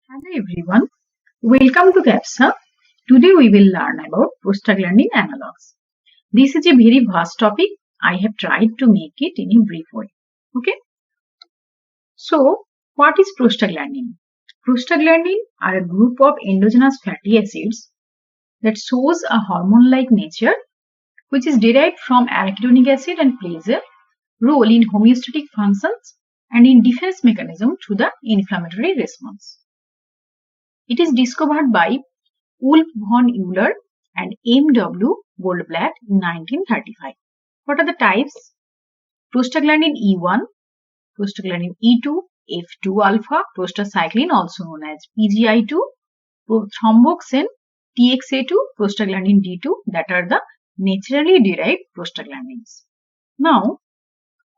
Hello everyone, welcome to Capsa. Today we will learn about prostaglandin analogs. This is a very vast topic. I have tried to make it in a brief way. Okay. So, what is prostaglandin? Prostaglandin are a group of endogenous fatty acids that shows a hormone-like nature which is derived from arachidonic acid and plays a role in homeostatic functions and in defense mechanism through the inflammatory response. It is discovered by Wolf von Euler and M.W. Goldblatt in 1935. What are the types? Prostaglandin E1, prostaglandin E2, F2 alpha, prostacyclin also known as PGI2, thromboxane, TXA2, prostaglandin D2 that are the naturally derived prostaglandins. Now,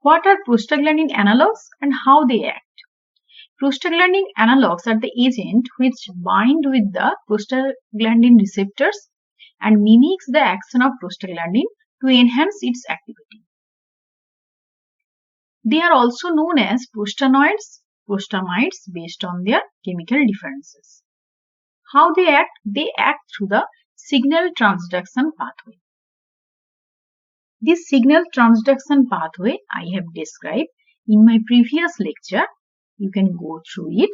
what are prostaglandin analogs and how they act? Prostaglandin analogs are the agent which bind with the prostaglandin receptors and mimics the action of prostaglandin to enhance its activity. They are also known as prostanoids, prostamides based on their chemical differences. How they act? They act through the signal transduction pathway. This signal transduction pathway I have described in my previous lecture. You can go through it.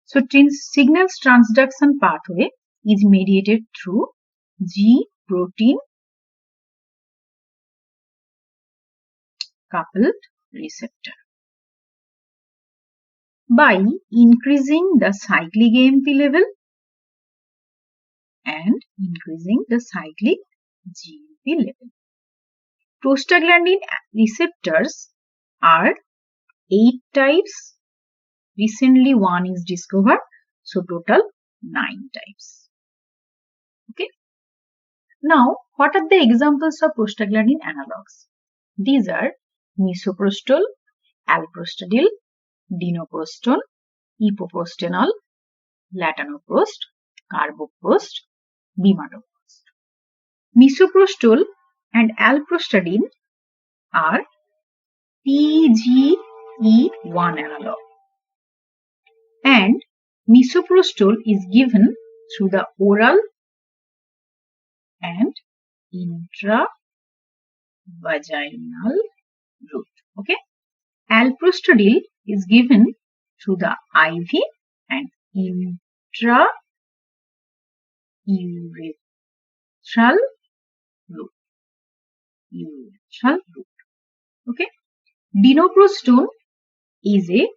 So, signal transduction pathway is mediated through G protein coupled receptor. By increasing the cyclic AMP level and increasing the cyclic GMP level. Prostaglandin receptors are 8 types. Recently one is discovered. So total 9 types. Okay. Now what are the examples of prostaglandin analogs? These are Misoprostol, alprostadil, dinoprostol, ipoprostenol, Latanoprost, Travoprost, Bimatoprost. Misoprostol and alprostadil are PGE1 analog, and misoprostol is given through the oral and intravaginal route. Okay, alprostadil is given through the IV and intraurethral route. Okay. Dinoprostol is a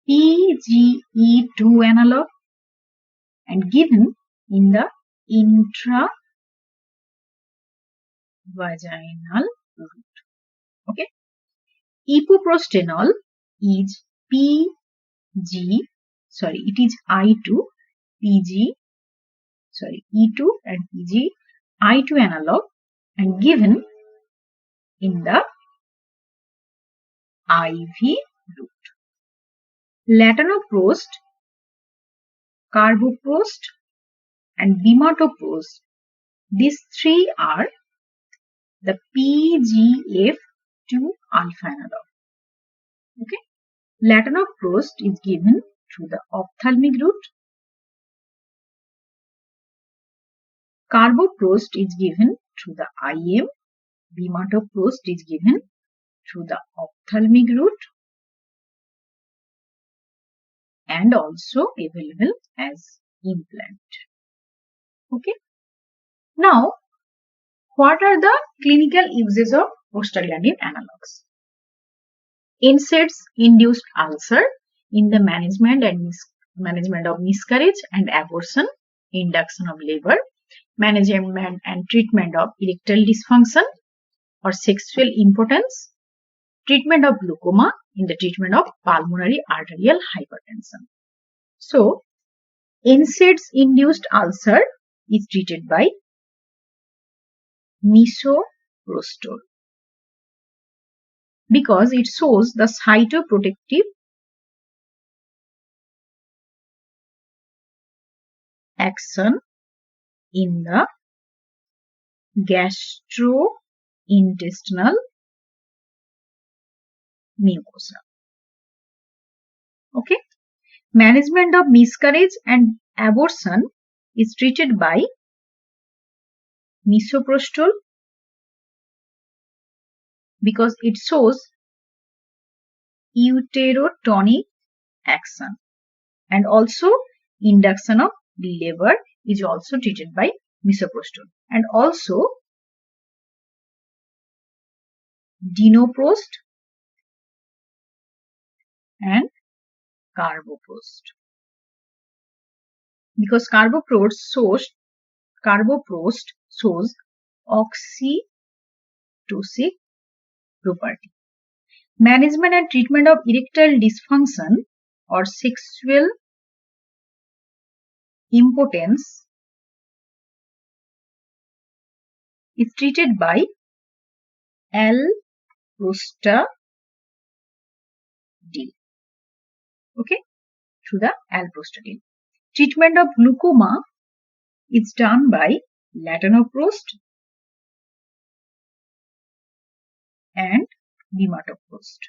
PGE2 analog and given in the intravaginal route. Okay. Ipoprostenol is I2, E2 and PG I2 analog and given in the IV route. Latanoprost, Travoprost and Bimatoprost, these three are the PGF2 alpha analog. Okay. Latanoprost is given through the ophthalmic route. Travoprost is given through the IM. Bimatoprost is given through the ophthalmic route and also available as implant. Okay. Now, what are the clinical uses of prostaglandin analogs? NSAIDs induced ulcer in the management of miscarriage and abortion, induction of labor, management and treatment of erectile dysfunction or sexual impotence, treatment of glaucoma, in the treatment of pulmonary arterial hypertension. So, NSAIDs induced ulcer is treated by Misoprostol because it shows the cytoprotective action in the gastrointestinal mucosa. Okay. Management of miscarriage and abortion is treated by Misoprostol because it shows uterotonic action, and also induction of labor is also treated by Misoprostol, and also Latanoprost and Travoprost, because Travoprost shows oxytocic property. Management and treatment of erectile dysfunction or sexual impotence is treated by Prostaglandin. Okay, through the Prostaglandin. Treatment of glaucoma is done by Latanoprost and Bimatoprost.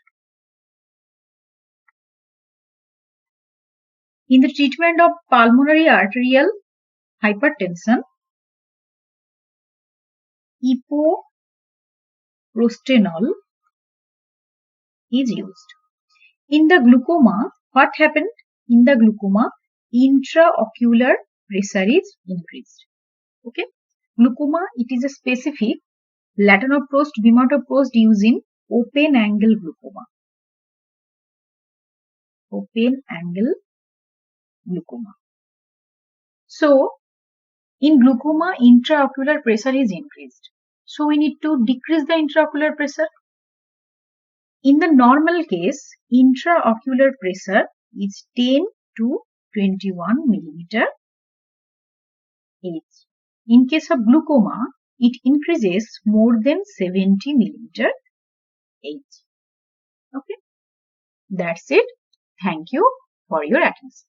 In the treatment of pulmonary arterial hypertension, Misoprostol is used. In the glaucoma, what happened? In the glaucoma, intraocular pressure is increased. Okay, glaucoma, it is a specific Latanoprost, Bimatoprost used in open angle glaucoma. Open angle glaucoma. So, in glaucoma, intraocular pressure is increased. So, we need to decrease the intraocular pressure. In the normal case, intraocular pressure is 10 to 21 millimeter H. In case of glaucoma, it increases more than 70 millimeter H. Okay, that's it. Thank you for your attention.